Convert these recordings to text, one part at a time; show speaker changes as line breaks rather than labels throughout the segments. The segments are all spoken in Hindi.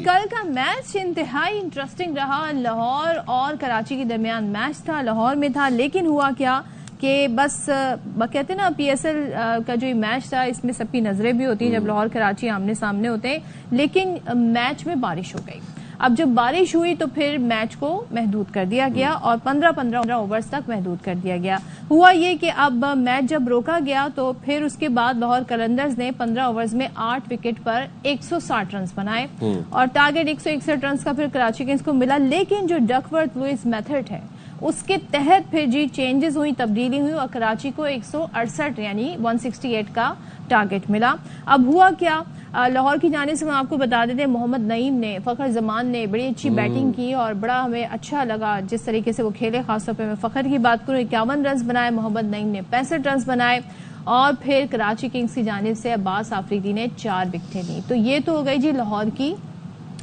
कल का मैच इंतहाई इंटरेस्टिंग रहा। लाहौर और कराची के दरमियान मैच था, लाहौर में था, लेकिन हुआ क्या कि बस कहते ना पीएसएल का जो मैच था इसमें सबकी नजरें भी होती हैं जब लाहौर कराची आमने सामने होते हैं, लेकिन मैच में बारिश हो गई। अब जब बारिश हुई तो फिर मैच को महदूद कर दिया गया और 15-15 ओवर्स तक महदूद कर दिया गया। हुआ ये कि अब मैच जब रोका गया तो फिर उसके बाद लाहौर कलंदर्स ने 15 ओवर्स में 8 विकेट पर 160 रन बनाए और टारगेट 161 रन का फिर कराची किंग्स को मिला। लेकिन जो डकवर्थ लुइस मेथड है उसके तहत फिर जी चेंजेस हुई, तब्दीली हुई और कराची को 168 यानी 168 का टारगेट मिला। अब हुआ क्या, लाहौर की जाने से हम आपको बता देते हैं, मोहम्मद नईम ने, फखर जमान ने बड़ी अच्छी बैटिंग की और बड़ा हमें अच्छा लगा जिस तरीके से वो खेले। खासतौर पर मैं फखर की बात करूं, 51 रन बनाए, मोहम्मद नईम ने 65 रन बनाए और फिर कराची किंग्स की जानिब से अब्बास आफरीदी ने 4 विकेटें ली। तो ये तो हो गई जी लाहौर की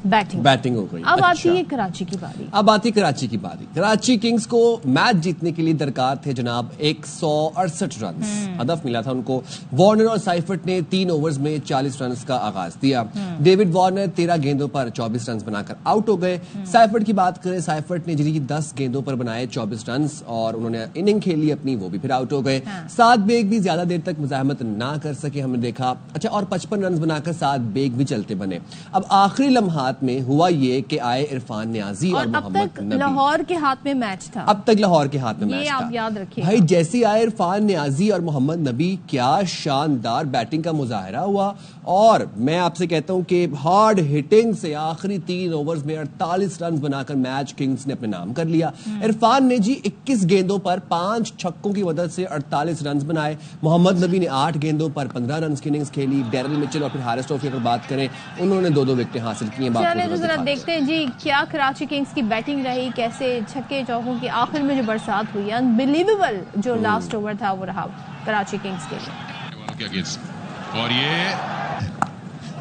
बैटिंग हो गई। अब आती है कराची की बारी।
अब आती कराची की बारी। कराची किंग्स को मैच जीतने के लिए दरकार थे जनाब 168 रन। हदफ मिला था उनको। वार्नर और साइफर्ट ने 3 ओवर्स में 40 रन का आगाज दिया। डेविड वार्नर 13 गेंदों पर 24 रन बनाकर आउट हो गए। साइफर्ट की बात करें, साइफर्ट ने जी 10 गेंदों पर बनाए 24 रन और उन्होंने इनिंग खेली अपनी, वो भी फिर आउट हो गए। साद बेग भी ज्यादा देर तक मुजाहमत ना कर सके, हमने देखा। अच्छा, और 55 रन बनाकर साद बेग भी चलते बने। अब आखिरी लम्हा में हुआ ये कि आए इरफान नियाजी और मोहम्मद नबी।
लाहौर के हाथ में मैच था,
अब तक लाहौर के हाथ में मैच था,
आप याद रखिए
भाई। जैसे आए इरफान नियाजी और मोहम्मद नबी, क्या शानदार बैटिंग का मुजाहरा हुआ। और मैं आपसे कहता हूं कि हार्ड हिटिंग से आखिरी 3 ओवर्स में 48 रन बनाकर मैच किंग्स ने अपने नाम कर लिया। इरफान ने जी 21 गेंदों पर 5 छक्कों की मदद से 48 रन बनाए। मोहम्मद नबी ने 8 गेंदों पर 15 रन की इनिंग्स खेली। डेरिल मिचेल और फिर हारिस ट्रॉफी अगर बात करें, उन्होंने 2-2 विकेटें हासिल की हैं।
तो जरा देखते हैं जी क्या कराची किंग्स की बैटिंग रही, कैसे छक्के चौकों की आखिर में जो बरसात हुई, अनबिलीवेबल जो लास्ट ओवर था वो रहा कराची किंग्स के लिए।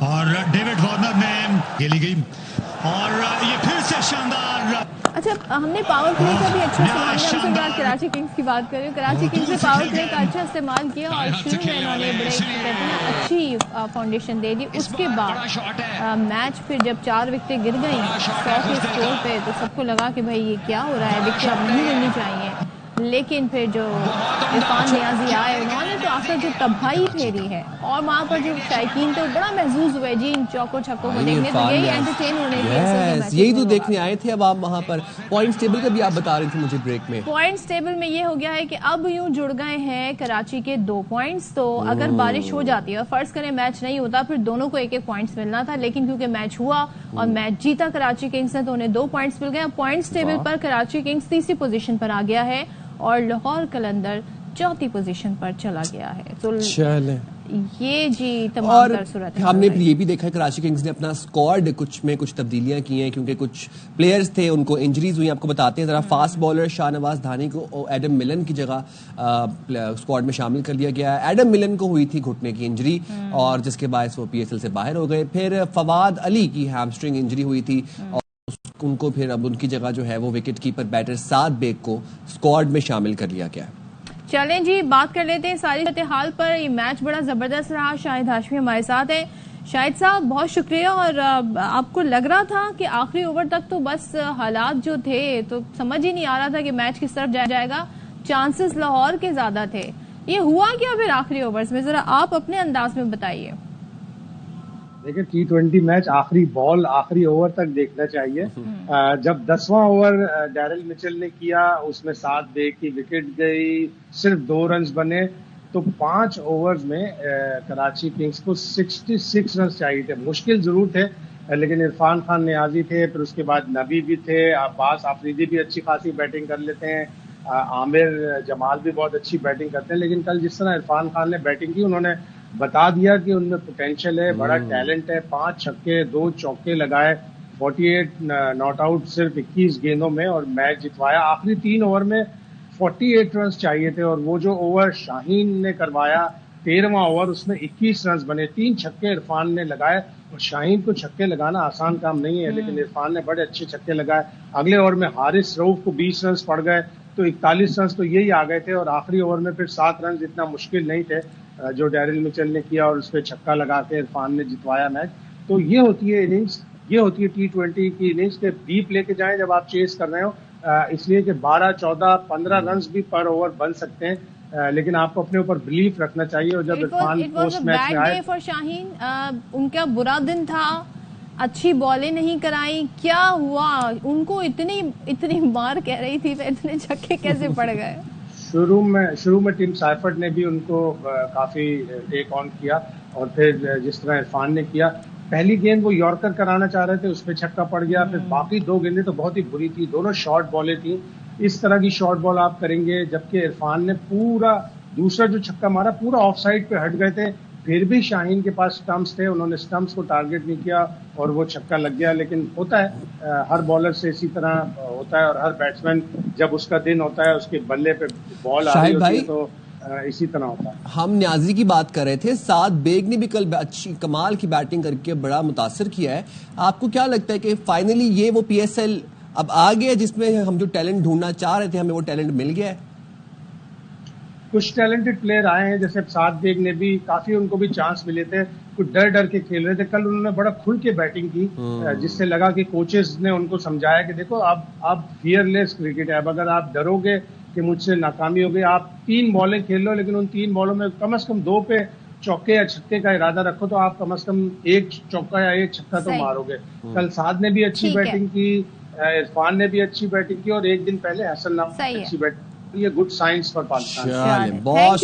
और डेविड वार्नर ने खेली गई और ये फिर से शानदार।
अच्छा, हमने पावर प्ले का भी अच्छा इस्तेमाल किया। कराची किंग्स की बात करें, कराची किंग्स ने पावर प्ले का अच्छा इस्तेमाल किया और शुरू में उन्होंने बड़े अच्छी फाउंडेशन दे दी। उसके बाद मैच फिर जब 4 विकेटें गिर गई 100 के स्कोर पे तो सबको लगा कि भाई ये क्या हो रहा है, विकेट अब नहीं मिलनी चाहिए। लेकिन फिर जो इरफान नियाजी आए उन्होंने तो आखिर जो तबाही फेरी है और वहां पर जो शायकीन थे बड़ा महसूस हुए जी इन चौकों छक्कों को देखने। तो यही एंटरटेन होने
यही तो देखने आए थे अब आप वहां पर। पॉइंट्स टेबल का भी आप बता रहे थे मुझे ब्रेक में।
पॉइंट्स टेबल में ये हो गया है कि अब यूं जुड़ गए हैं कराची के 2 पॉइंट्स। तो अगर बारिश हो जाती है और फर्ज करें मैच नहीं होता, फिर दोनों को 1-1 पॉइंट्स मिलना था, लेकिन क्योंकि मैच हुआ और मैच जीता कराची किंग्स ने तो उन्हें 2 पॉइंट्स मिल गए। पॉइंट्स टेबल पर कराची किंग्स 3री पोजीशन पर आ गया है और लाहौर कलंदर 4थी पोजीशन पर चला गया है। तो ये जी तमाम सूरत।
हमने ये भी देखा है कराची किंग्स ने अपना स्क्वाड कुछ तब्दीलियां की हैं क्योंकि कुछ प्लेयर्स थे उनको इंजरीज हुई। आपको बताते हैं जरा। फास्ट बॉलर शाहनवाज धानी को एडम मिलन की जगह स्क्वाड में शामिल कर लिया गया है। एडम मिलन को हुई थी घुटने की इंजरी और जिसके बायस वो पीएसएल से बाहर हो गए। फिर फवाद अली की हैमस्ट्रिंग इंजरी हुई थी और उनको फिर अब उनकी जगह जो है वो विकेट कीपर बैटर साद बेग को स्क्वाड में शामिल कर लिया गया।
चलें जी, बात कर लेते हैं सारी हाल पर। ये मैच बड़ा जबरदस्त रहा। शाहिद हाशमी हमारे साथ हैं। शाहिद साहब, बहुत शुक्रिया। और आपको लग रहा था कि आखिरी ओवर तक तो बस हालात जो थे तो समझ ही नहीं आ रहा था कि मैच किस तरफ जाएगा, चांसेस लाहौर के ज्यादा थे। ये हुआ क्या फिर आखिरी ओवर्स में, जरा आप अपने अंदाज में बताइए।
देखिए, T20 मैच आखिरी बॉल आखिरी ओवर तक देखना चाहिए। जब 10वां ओवर डेरिल मिचेल ने किया उसमें साद बेग की विकेट गई, सिर्फ 2 रन बने। तो 5 ओवर्स में कराची किंग्स को 66 रन चाहिए थे। मुश्किल जरूर थे, लेकिन इरफान खान नियाजी थे, फिर उसके बाद नबी भी थे, अब्बास आफरीदी भी अच्छी खासी बैटिंग कर लेते हैं, आमिर जमाल भी बहुत अच्छी बैटिंग करते हैं। लेकिन कल जिस तरह इरफान खान ने बैटिंग की, उन्होंने बता दिया कि उनमें पोटेंशियल है, बड़ा टैलेंट है। 5 छक्के 2 चौके लगाए, 48 नॉट आउट सिर्फ 21 गेंदों में और मैच जितवाया। आखिरी 3 ओवर में 48 रन चाहिए थे और वो जो ओवर शाहीन ने करवाया 13वां ओवर, उसमें 21 रन बने। 3 छक्के इरफान ने लगाए और शाहीन को छक्के लगाना आसान काम नहीं है, लेकिन इरफान ने बड़े अच्छे छक्के लगाए। अगले ओवर में हारिस रऊफ को 20 रन पड़ गए तो 41 रन तो यही आ गए थे और आखिरी ओवर में फिर 7 रन इतना मुश्किल नहीं थे जो डेरिल मिचेल ने किया और उस पर छक्का लगा के इरफान ने जितवाया मैच। तो ये होती है इनिंग्स। ये होती है T20 की इनिंग्स के डीप लेके जाएं जब आप चेस कर रहे हो, इसलिए कि 12, 14, 15 रन भी पर ओवर बन सकते हैं, लेकिन आपको अपने ऊपर बिलीफ रखना चाहिए। और जब इरफान पोस्ट मैच में आए
फॉर शाहीन, उनका बुरा दिन था, अच्छी बॉलें नहीं कराई, क्या हुआ उनको? इतनी मार कह रही थी, इतने छक्के कैसे पड़ गए?
शुरू में टीम साइफर्ट ने भी उनको काफी टेक ऑन किया, और फिर जिस तरह इरफान ने किया, पहली गेंद वो यॉर्कर कराना चाह रहे थे, उसपे छक्का पड़ गया, फिर बाकी 2 गेंदें तो बहुत ही बुरी थी, दोनों शॉर्ट बॉलें थी। इस तरह की शॉर्ट बॉल आप करेंगे, जबकि इरफान ने पूरा दूसरा जो छक्का मारा पूरा ऑफ साइड पे हट गए थे, फिर भी शाहीन के पास स्टंप्स थे, उन्होंने स्टंप्स को टारगेट नहीं किया और वो छक्का लग गया। लेकिन होता है, हर बॉलर से इसी तरह होता है, और हर बैट्समैन जब उसका दिन होता है, उसके बल्ले पे बॉल आ रही होती है तो इसी तरह होता है।
हम न्याजी की बात कर रहे थे, साद बेग ने भी कल अच्छी कमाल की बैटिंग करके बड़ा मुतासिर किया है। आपको क्या लगता है कि फाइनली ये वो PSL अब आ गया जिसमें हम जो टैलेंट ढूंढना चाह रहे थे, हमें वो टैलेंट मिल गया है?
कुछ टैलेंटेड प्लेयर आए हैं, जैसे साद बेग ने भी काफी, उनको भी चांस मिले थे, कुछ डर के खेल रहे थे। कल उन्होंने बड़ा खुल के बैटिंग की, जिससे लगा कि कोचेस ने उनको समझाया कि देखो अब फियरलेस क्रिकेट है, अब अगर आप डरोगे कि मुझसे नाकामी हो गई, आप 3 बॉलें खेल लो, लेकिन उन 3 बॉलों में कम से कम 2 पे चौके या छक्के का इरादा रखो, तो आप कम से कम 1 चौका या 1 छक्का तो मारोगे। कल साद ने भी अच्छी बैटिंग की, इरफान ने भी अच्छी बैटिंग की, और एक दिन पहले हसन नाम अच्छी बैटिंग, ये गुड साइंस फॉर पाकिस्तान।
बहुत